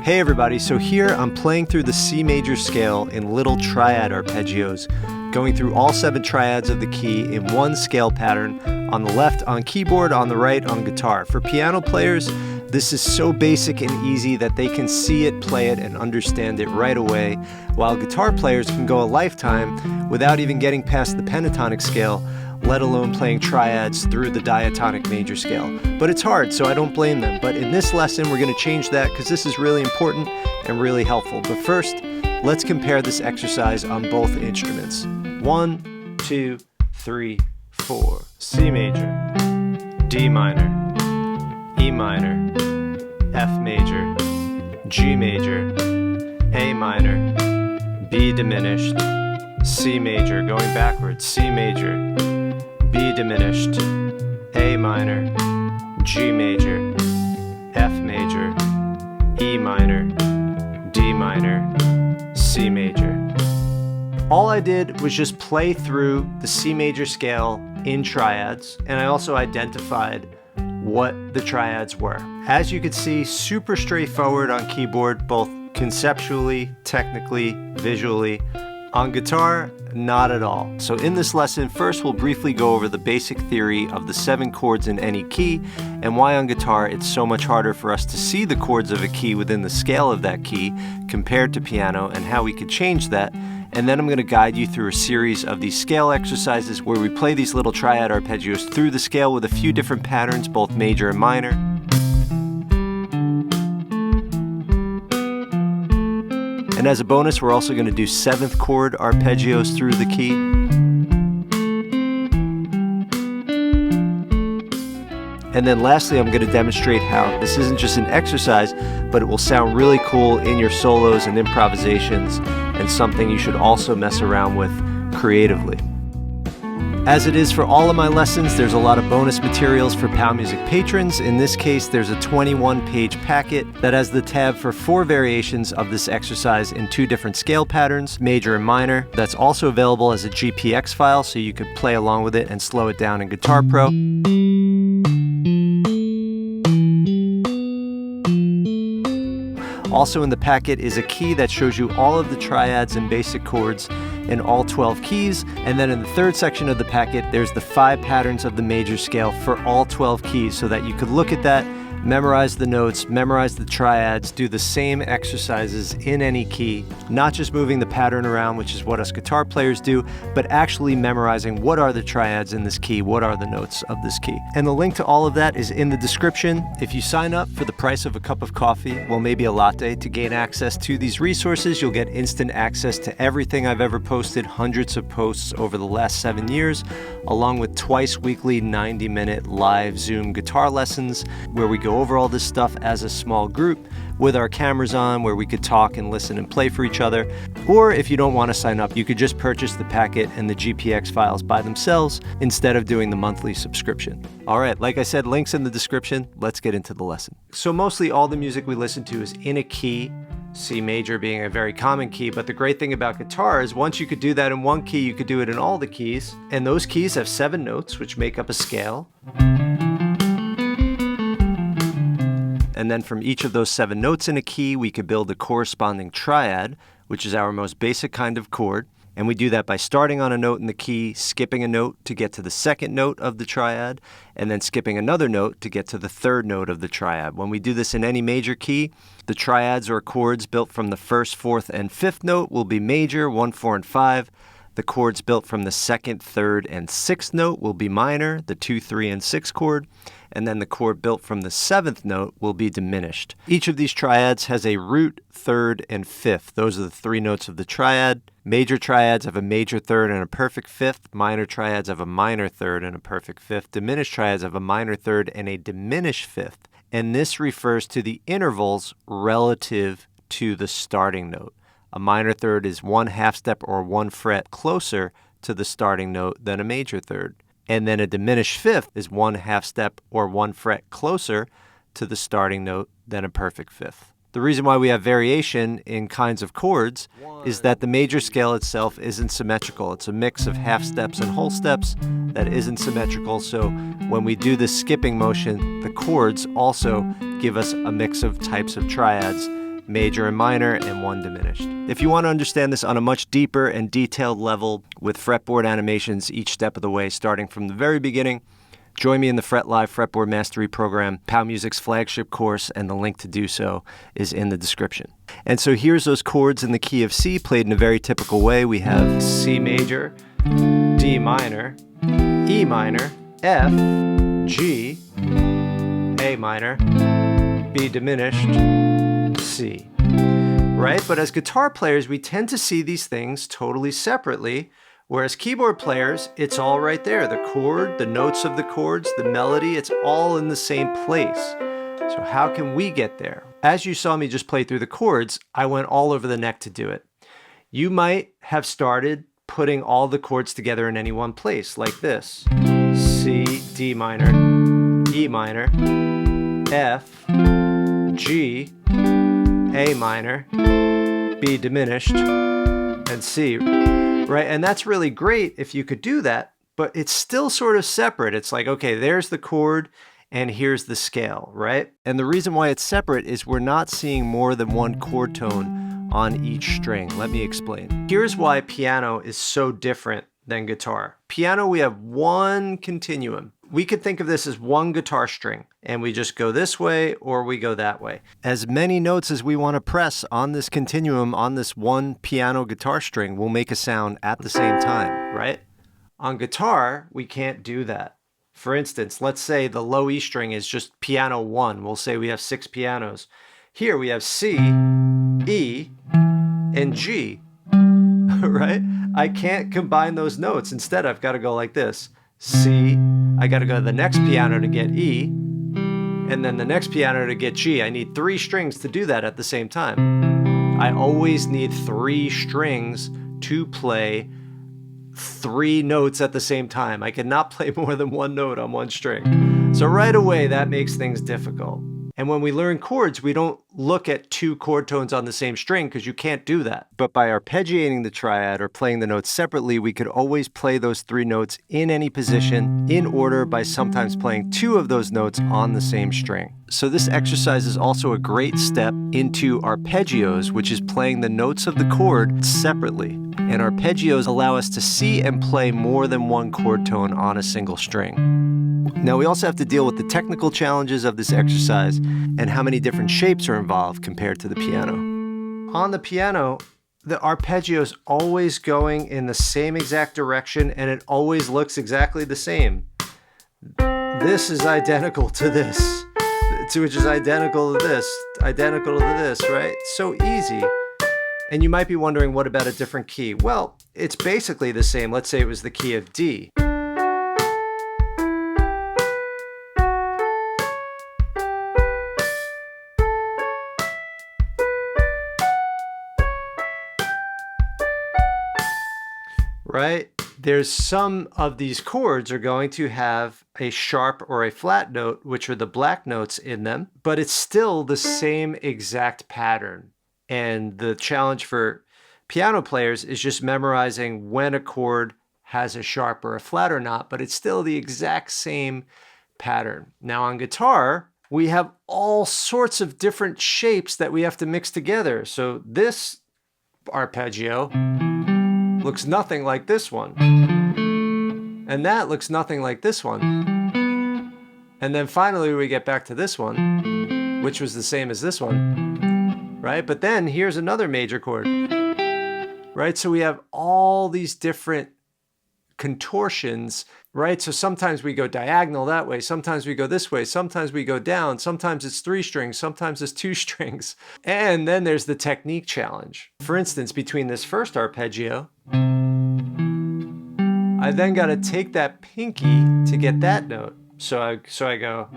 Hey everybody, so here I'm playing through the C major scale in little triad arpeggios, going through all 7 triads of the key in one scale pattern, on the left on keyboard, on the right on guitar. For piano players, this is so basic and easy that they can see it, play it, and understand it right away, while guitar players can go a lifetime without even getting past the pentatonic scale, let alone playing triads through the diatonic major scale. But it's hard, so I don't blame them. But in this lesson, we're going to change that because this is really important and really helpful. But first, let's compare this exercise on both instruments. 1, 2, 3, 4. C major, D minor, E minor, F major, G major, A minor, B diminished, C major, going backwards, C major, B diminished, A minor, G major, F major, E minor, D minor, C major. All I did was just play through the C major scale in triads, and I also identified what the triads were. As you can see, super straightforward on keyboard, both conceptually, technically, visually. On guitar, not at all. So in this lesson, first we'll briefly go over the basic theory of the 7 chords in any key, and why on guitar it's so much harder for us to see the chords of a key within the scale of that key compared to piano, and how we could change that. And then I'm going to guide you through a series of these scale exercises where we play these little triad arpeggios through the scale with a few different patterns, both major and minor. And as a bonus, we're also going to do 7th chord arpeggios through the key. And then lastly, I'm going to demonstrate how this isn't just an exercise, but it will sound really cool in your solos and improvisations, and something you should also mess around with creatively. As it is for all of my lessons, there's a lot of bonus materials for POW Music patrons. In this case, there's a 21-page packet that has the tab for 4 variations of this exercise in 2 different scale patterns, major and minor. That's also available as a GPX file, so you could play along with it and slow it down in Guitar Pro. Also in the packet is a key that shows you all of the triads and basic chords in all 12 keys. And then in the 3rd section of the packet, there's the 5 patterns of the major scale for all 12 keys, so that you could look at that, memorize the notes, memorize the triads, do the same exercises in any key, not just moving the pattern around, which is what us guitar players do, but actually memorizing what are the triads in this key, what are the notes of this key. And the link to all of that is in the description. If you sign up for the price of a cup of coffee, well, maybe a latte, to gain access to these resources, you'll get instant access to everything I've ever posted, hundreds of posts over the last 7 years, along with twice weekly 90-minute live Zoom guitar lessons where we go over all this stuff as a small group with our cameras on, where we could talk and listen and play for each other. Or if you don't want to sign up, you could just purchase the packet and the GPX files by themselves instead of doing the monthly subscription. All right, like I said, links in the description. Let's get into the lesson. So mostly all the music we listen to is in a key, C major being a very common key, but the great thing about guitar is once you could do that in one key, you could do it in all the keys. And those keys have 7 notes, which make up a scale. And then from each of those 7 notes in a key, we could build a corresponding triad, which is our most basic kind of chord. And we do that by starting on a note in the key, skipping a note to get to the 2nd note of the triad, and then skipping another note to get to the 3rd note of the triad. When we do this in any major key, the triads or chords built from the 1st, 4th, and 5th note will be major, 1, 4, and 5. The chords built from the 2nd, 3rd, and 6th note will be minor, the 2, 3, and 6 chord. And then the chord built from the 7th note will be diminished. Each of these triads has a root, 3rd, and 5th. Those are the 3 notes of the triad. Major triads have a major 3rd and a perfect 5th. Minor triads have a minor 3rd and a perfect 5th. Diminished triads have a minor 3rd and a diminished 5th. And this refers to the intervals relative to the starting note. A minor 3rd is 1 half step or 1 fret closer to the starting note than a major 3rd. And then a diminished 5th is 1 half step or 1 fret closer to the starting note than a perfect 5th. The reason why we have variation in kinds of chords is that the major scale itself isn't symmetrical. It's a mix of half steps and whole steps that isn't symmetrical. So when we do this skipping motion, the chords also give us a mix of types of triads major and minor, and 1 diminished. If you want to understand this on a much deeper and detailed level with fretboard animations each step of the way, starting from the very beginning, join me in the Fret Live Fretboard Mastery Program, POW Music's flagship course, and the link to do so is in the description. And so here's those chords in the key of C played in a very typical way. We have C major, D minor, E minor, F, G, A minor, B diminished, C. Right? But as guitar players, we tend to see these things totally separately. Whereas keyboard players, it's all right there. The chord, the notes of the chords, the melody, it's all in the same place. So how can we get there? As you saw me just play through the chords, I went all over the neck to do it. You might have started putting all the chords together in any one place, like this. C, D minor, E minor, F, G, A minor, B diminished, and C. Right, and that's really great if you could do that, but it's still sort of separate. It's like, okay, there's the chord and here's the scale, right? And the reason why it's separate is we're not seeing more than one chord tone on each string. Let me explain. Here's why piano is so different than guitar. Piano, we have one continuum. We could think of this as one guitar string, and we just go this way or we go that way. As many notes as we want to press on this continuum, on this one piano guitar string, will make a sound at the same time, right? On guitar, we can't do that. For instance, let's say the low E string is just piano 1. We'll say we have 6 pianos. Here we have C, E, and G, right? I can't combine those notes. Instead, I've got to go like this. C, I got to go to the next piano to get E, and then the next piano to get G. I need 3 strings to do that at the same time. I always need 3 strings to play 3 notes at the same time. I cannot play more than 1 note on 1 string. So right away, that makes things difficult. And when we learn chords, we don't look at 2 chord tones on the same string because you can't do that. But by arpeggiating the triad or playing the notes separately, we could always play those 3 notes in any position in order by sometimes playing 2 of those notes on the same string. So this exercise is also a great step into arpeggios, which is playing the notes of the chord separately. And arpeggios allow us to see and play more than 1 chord tone on a single string. Now we also have to deal with the technical challenges of this exercise and how many different shapes are involved compared to the piano. On the piano, the arpeggio is always going in the same exact direction and it always looks exactly the same. This is identical to this, which is identical to this, right? So easy. And you might be wondering, what about a different key? Well, it's basically the same. Let's say it was the key of D. Right? There's some of these chords are going to have a sharp or a flat note, which are the black notes in them, but it's still the same exact pattern. And the challenge for piano players is just memorizing when a chord has a sharp or a flat or not, but it's still the exact same pattern. Now on guitar, we have all sorts of different shapes that we have to mix together. So this arpeggio looks nothing like this one. And that looks nothing like this one. And then finally we get back to this one, which was the same as this one, right? But then here's another major chord, right? So we have all these different contortions, right? So sometimes we go diagonal that way, sometimes we go this way, sometimes we go down, sometimes it's 3 strings, sometimes it's 2 strings. And then there's the technique challenge. For instance, between this first arpeggio, I then got to take that pinky to get that note. So I go,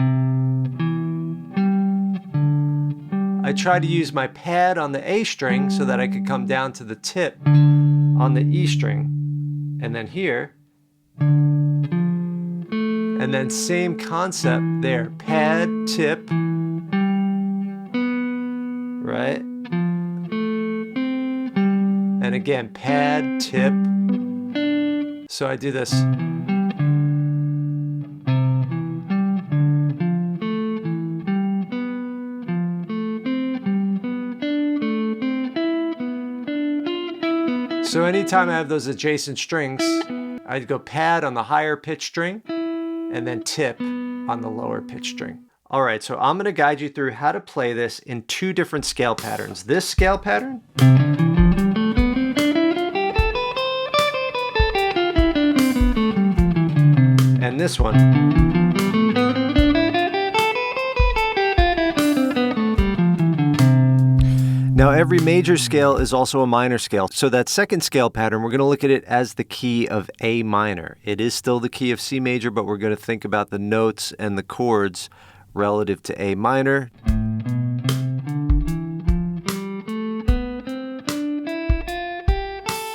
I try to use my pad on the A string so that I could come down to the tip on the E string. And then here, and then same concept there, pad, tip, right? And again, pad, tip. So I do this. So anytime I have those adjacent strings, I'd go pad on the higher pitch string and then tip on the lower pitch string. All right, so I'm gonna guide you through how to play this in two different scale patterns. This scale pattern, and this one. Now every major scale is also a minor scale. So that second scale pattern, we're going to look at it as the key of A minor. It is still the key of C major, but we're going to think about the notes and the chords relative to A minor.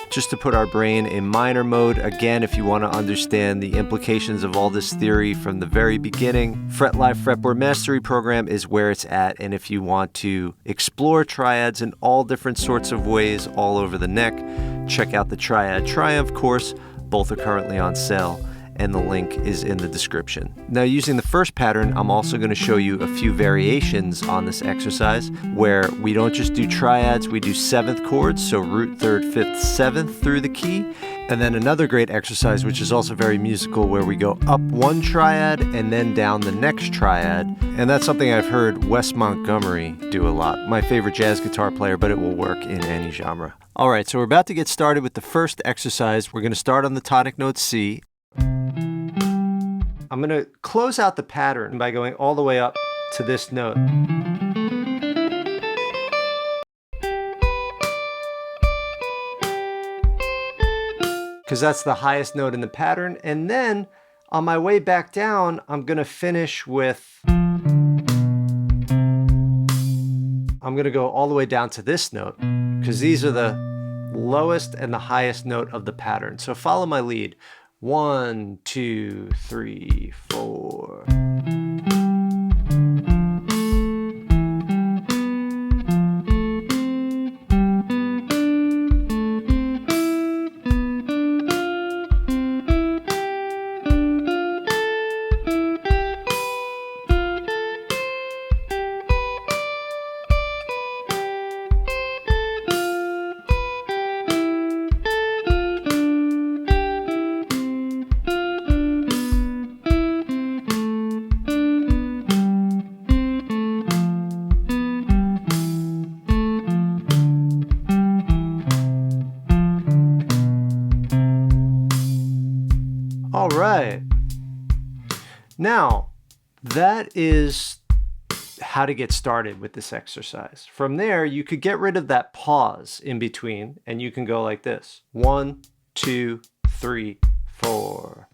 Just to put our brain in minor mode, again, if you want to understand the implications of all this theory from the very beginning, Fret Live Fretboard Mastery Program is where it's at. And if you want to explore triads in all different sorts of ways all over the neck, check out the Triad Triumph course. Both are currently on sale, and the link is in the description. Now, using the first pattern, I'm also going to show you a few variations on this exercise where we don't just do triads, we do seventh chords, so root, third, fifth, seventh through the key. And then another great exercise, which is also very musical, where we go up one triad and then down the next triad. And that's something I've heard Wes Montgomery do a lot. My favorite jazz guitar player, but it will work in any genre. All right, so we're about to get started with the first exercise. We're going to start on the tonic note C. I'm going to close out the pattern by going all the way up to this note. Because that's the highest note in the pattern. And then on my way back down, I'm going to finish with, I'm going to go all the way down to this note, because these are the lowest and the highest note of the pattern. So follow my lead. 1, 2, 3, 4. All right. Now, that is how to get started with this exercise. From there, you could get rid of that pause in between, and you can go like this. 1, 2, 3, 4.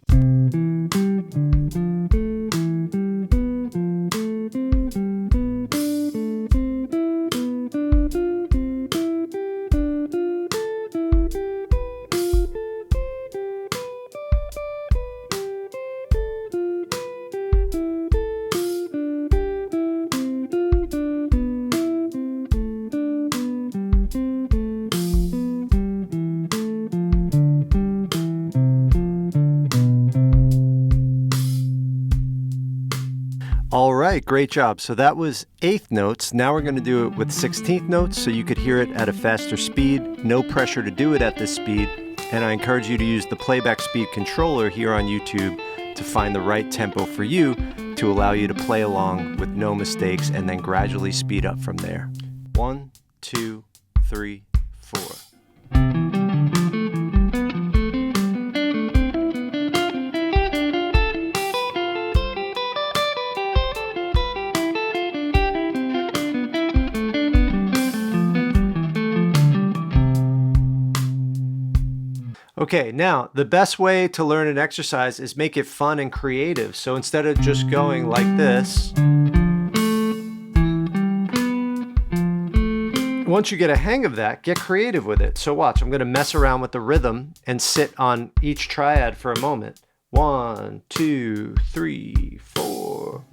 All right, great job. So that was eighth notes. Now we're going to do it with 16th notes so you could hear it at a faster speed. No pressure to do it at this speed. And I encourage you to use the playback speed controller here on YouTube to find the right tempo for you to allow you to play along with no mistakes and then gradually speed up from there. 1, 2, 3, 4. Okay, now the best way to learn an exercise is make it fun and creative. So instead of just going like this, once you get a hang of that, get creative with it. So watch, I'm going to mess around with the rhythm and sit on each triad for a moment. 1, 2, 3, 4.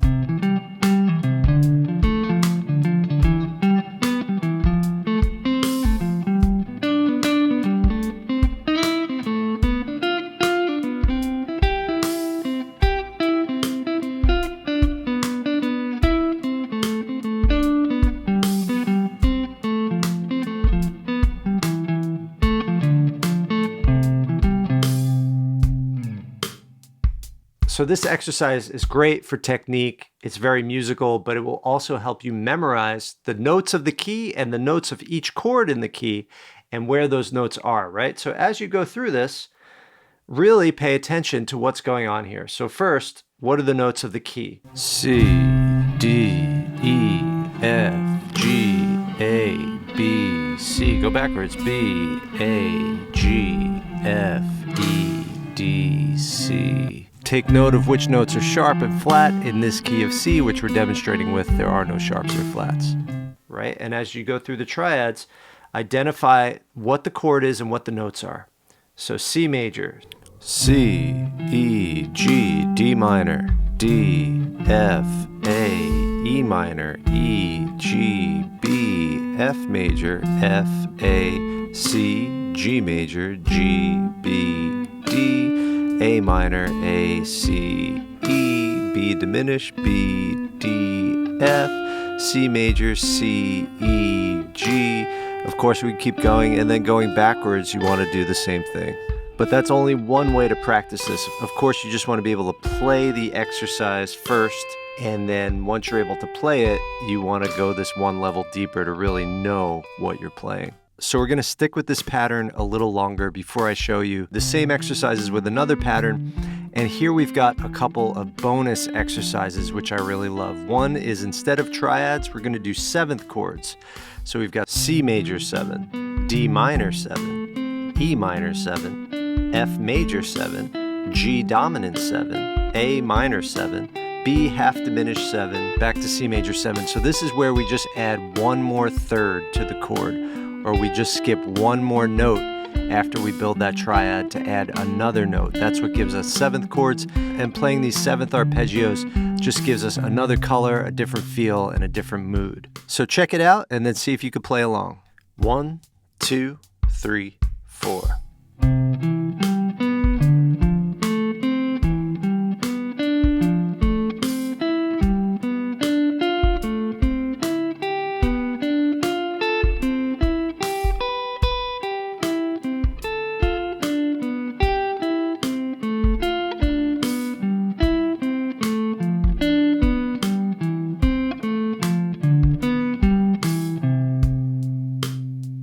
So this exercise is great for technique. It's very musical, but it will also help you memorize the notes of the key and the notes of each chord in the key and where those notes are, right? So as you go through this, really pay attention to what's going on here. So first, what are the notes of the key? C, D, E, F, G, A, B, C. Go backwards. B, A, G, F, E, D, C. Take note of which notes are sharp and flat. In this key of C, which we're demonstrating with, there are no sharps or flats, right? And as you go through the triads, identify what the chord is and what the notes are. So C major, C, E, G, D minor, D, F, A, E minor, E, G, B, F major, F, A, C, G major, G, B, D, A minor, A, C, E, B diminished, B, D, F, C major, C, E, G. Of course, we keep going, and then going backwards, you want to do the same thing. But that's only one way to practice this. Of course, you just want to be able to play the exercise first, and then once you're able to play it, you want to go this one level deeper to really know what you're playing. So we're going to stick with this pattern a little longer before I show you the same exercises with another pattern. And here we've got a couple of bonus exercises, which I really love. One is instead of triads, we're going to do seventh chords. So we've got C major 7, D minor 7, E minor 7, F major 7, G dominant 7, A minor 7, B half diminished 7, back to C major 7. So this is where we just add one more third to the chord, or we just skip one more note after we build that triad to add another note. That's what gives us seventh chords, and playing these seventh arpeggios just gives us another color, a different feel, and a different mood. So check it out and then see if you could play along. 1, 2, 3, 4.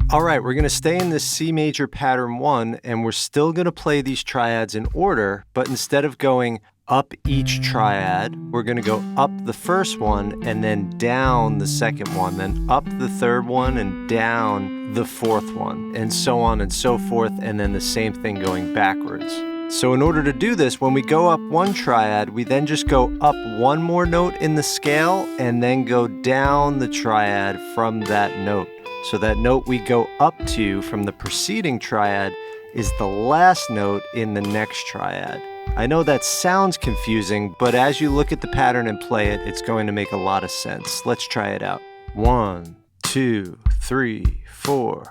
All right, we're going to stay in this C major pattern 1, and we're still going to play these triads in order, but instead of going up each triad, we're going to go up the first one and then down the second one, then up the third one and down the fourth one, and so on and so forth, and then the same thing going backwards. So in order to do this, when we go up one triad, we then just go up one more note in the scale and then go down the triad from that note. So that note we go up to from the preceding triad is the last note in the next triad. I know that sounds confusing, but as you look at the pattern and play it, it's going to make a lot of sense. Let's try it out. 1, 2, 3, 4.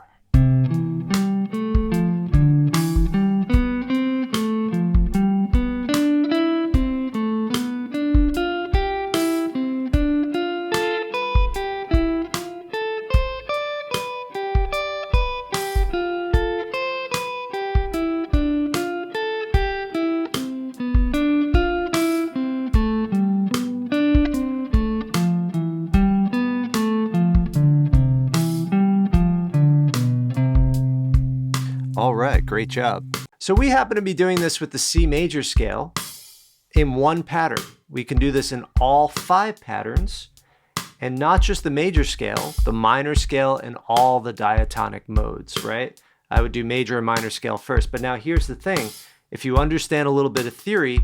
All right, great job. So we happen to be doing this with the C major scale in one pattern. We can do this in all 5 patterns, and not just the major scale, the minor scale and all the diatonic modes, right? I would do major and minor scale first, but now here's the thing. If you understand a little bit of theory,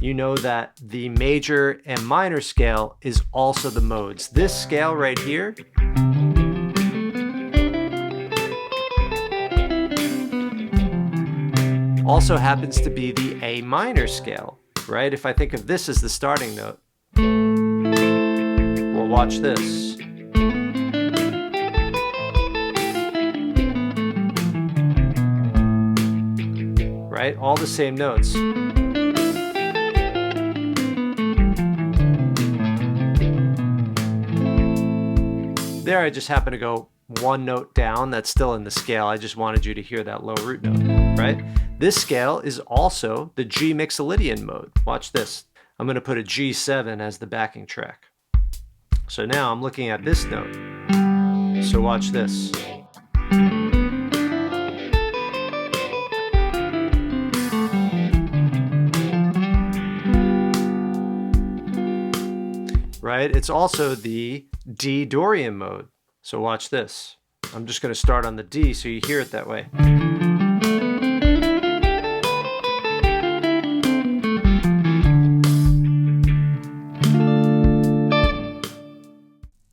you know that the major and minor scale is also the modes. This scale right here also happens to be the A minor scale, right? If I think of this as the starting note, well, watch this. Right? All the same notes. There I just happen to go one note down. That's still in the scale. I just wanted you to hear that low root note. right? This scale is also the G Mixolydian mode. Watch this. I'm going to put a G7 as the backing track. So now I'm looking at this note. So watch this. Right? It's also the D Dorian mode. So watch this. I'm just going to start on the D so you hear it that way.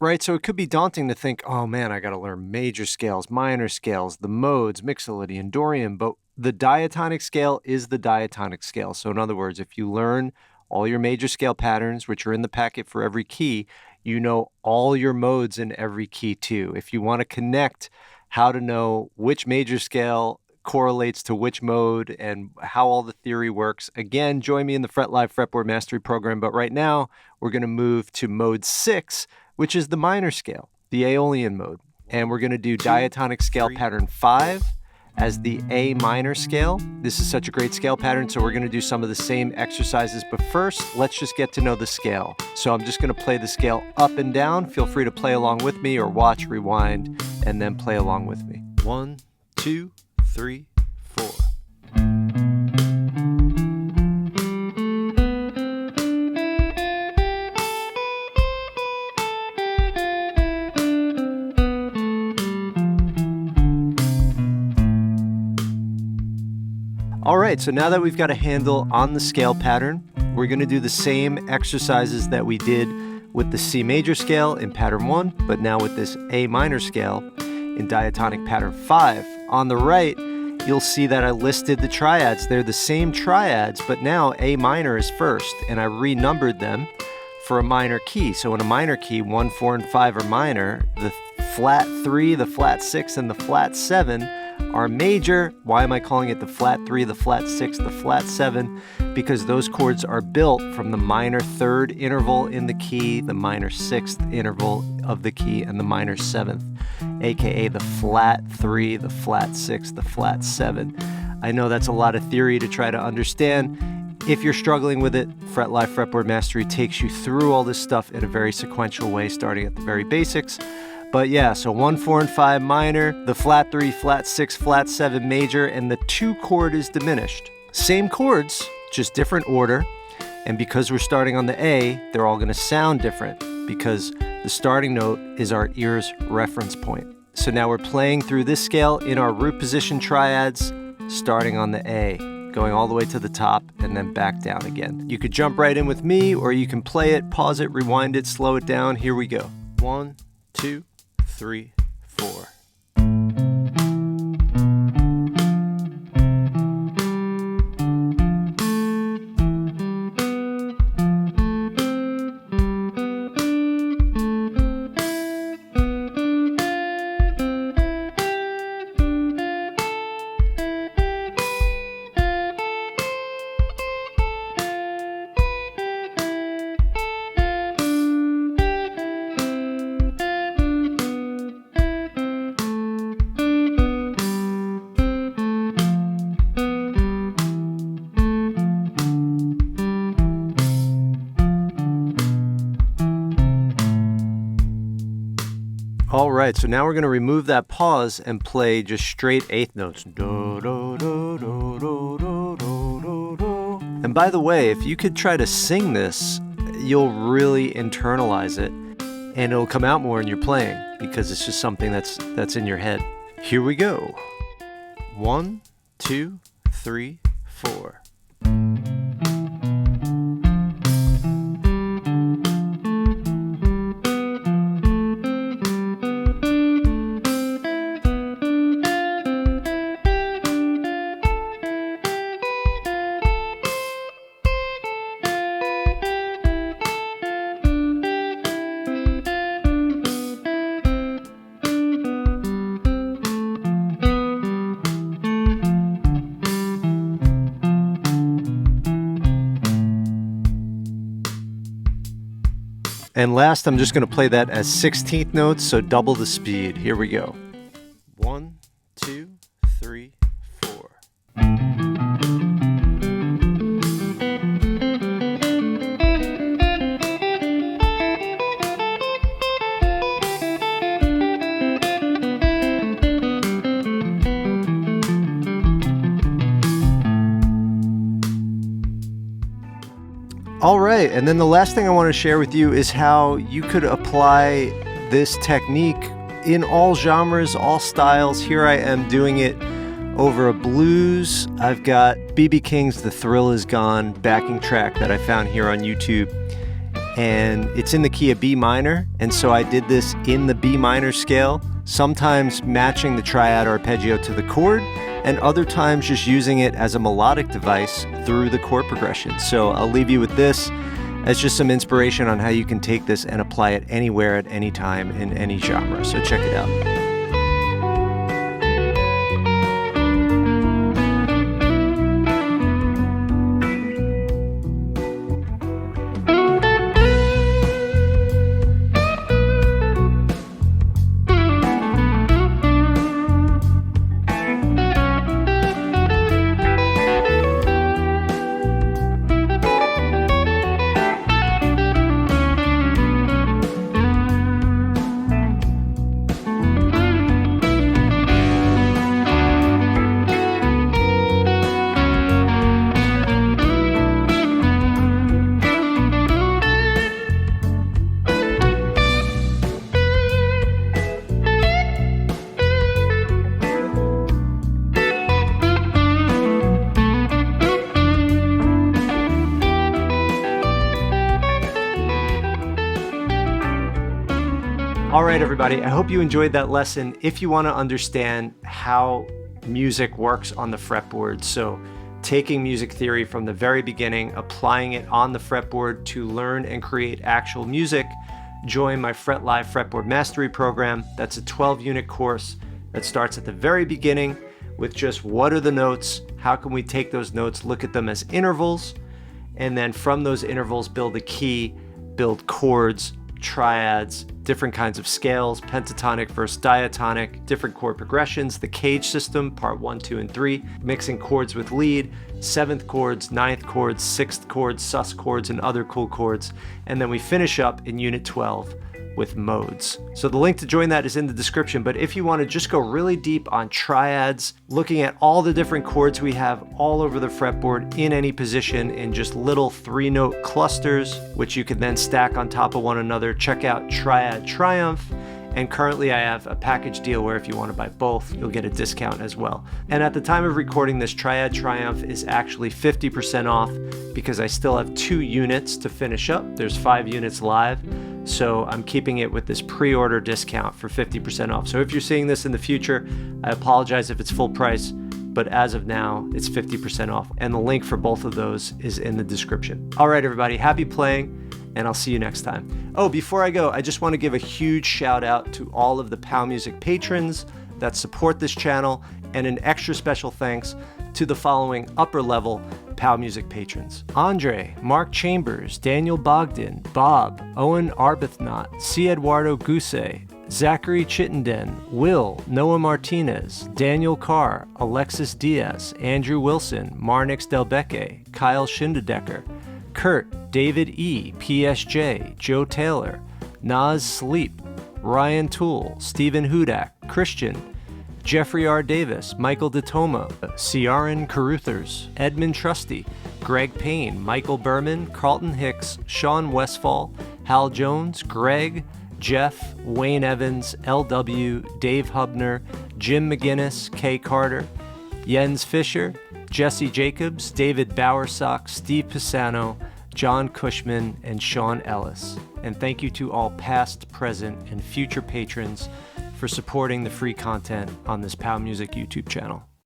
Right, so it could be daunting to think, oh man, I got to learn major scales, minor scales, the modes, Mixolydian, Dorian, but the diatonic scale is the diatonic scale. So in other words, if you learn all your major scale patterns, which are in the packet for every key, you know all your modes in every key too. If you want to connect how to know which major scale correlates to which mode and how all the theory works, again, join me in the Fret Live Fretboard Mastery program. But right now, we're going to move to mode 6, which is the minor scale, the Aeolian mode. And we're going to do diatonic scale pattern 5 as the A minor scale. This is such a great scale pattern, so we're going to do some of the same exercises. But first, let's just get to know the scale. So I'm just going to play the scale up and down. Feel free to play along with me or watch, rewind, and then play along with me. 1, 2, 3, 4. All right, so now that we've got a handle on the scale pattern, we're going to do the same exercises that we did with the C major scale in pattern 1, but now with this A minor scale in diatonic pattern 5. On the right, you'll see that I listed the triads. They're the same triads, but now A minor is first, and I renumbered them for a minor key. So in a minor key, 1, 4, and 5 are minor. The flat 3, the flat 6, and the flat 7 are major. Why am I calling it the flat 3, the flat 6, the flat 7? Because those chords are built from the minor 3rd interval in the key, the minor 6th interval of the key, and the minor 7th, aka the flat 3, the flat 6, the flat 7. I know that's a lot of theory to try to understand. If you're struggling with it, Fret Live Fretboard Mastery takes you through all this stuff in a very sequential way, starting at the very basics. But yeah, so 1, 4, and 5 minor, the flat 3, flat 6, flat 7 major, and the 2 chord is diminished. Same chords, just different order. And because we're starting on the A, they're all going to sound different because the starting note is our ear's reference point. So now we're playing through this scale in our root position triads, starting on the A, going all the way to the top and then back down again. You could jump right in with me, or you can play it, pause it, rewind it, slow it down. Here we go. 1, 2, 3, 4. All right, so now we're going to remove that pause and play just straight eighth notes. Do, do, do, do, do, do, do, do. And by the way, if you could try to sing this, you'll really internalize it and it'll come out more in your playing because it's just something that's in your head. Here we go. 1, 2, 3, 4. And last, I'm just going to play that as 16th notes, so double the speed. Here we go. 1, 2, 3, 4. Okay, and then the last thing I want to share with you is how you could apply this technique in all genres, all styles. Here I am doing it over a blues. I've got B.B. King's The Thrill Is Gone backing track that I found here on YouTube, and it's in the key of B minor, and so I did this in the B minor scale, sometimes matching the triad arpeggio to the chord, and other times just using it as a melodic device through the chord progression. So I'll leave you with this as just some inspiration on how you can take this and apply it anywhere at any time in any genre. So check it out. All right, everybody, I hope you enjoyed that lesson. If you want to understand how music works on the fretboard, so taking music theory from the very beginning, applying it on the fretboard to learn and create actual music, join my Fret Live Fretboard Mastery program. That's a 12-unit course that starts at the very beginning with just what are the notes, how can we take those notes, look at them as intervals, and then from those intervals build a key, build chords, triads, different kinds of scales, pentatonic versus diatonic, different chord progressions, the cage system, part 1, 2, and 3, mixing chords with lead, 7th chords, 9th chords, 6th chords, sus chords, and other cool chords. And then we finish up in Unit 12 with modes. So the link to join that is in the description, but if you want to just go really deep on triads, looking at all the different chords we have all over the fretboard in any position in just little 3-note clusters, which you can then stack on top of one another, check out Triad Triumph. And currently I have a package deal where if you want to buy both, you'll get a discount as well. And at the time of recording this, Triad Triumph is actually 50% off because I still have 2 units to finish up. There's 5 units live. So I'm keeping it with this pre-order discount for 50% off. So if you're seeing this in the future, I apologize if it's full price, but as of now, it's 50% off. And the link for both of those is in the description. All right, everybody, happy playing, and I'll see you next time. Oh, before I go, I just want to give a huge shout out to all of the POW Music patrons that support this channel, and an extra special thanks to the following upper level POW Music patrons: Andre, Mark Chambers, Daniel Bogdan, Bob, Owen Arbuthnot, C. Eduardo Guse, Zachary Chittenden, Will, Noah Martinez, Daniel Carr, Alexis Diaz, Andrew Wilson, Marnix Delbecque, Kyle Schindedecker, Kurt, David E., PSJ, Joe Taylor, Naz Sleep, Ryan Toole, Stephen Hudak, Christian, Jeffrey R. Davis, Michael DeToma, Ciaran Caruthers, Edmund Trusty, Greg Payne, Michael Berman, Carlton Hicks, Sean Westfall, Hal Jones, Greg, Jeff, Wayne Evans, LW, Dave Hubner, Jim McGinnis, Kay Carter, Jens Fisher, Jesse Jacobs, David Bowersock, Steve Pisano, John Cushman, and Sean Ellis. And thank you to all past, present, and future patrons for supporting the free content on this POW Music YouTube channel.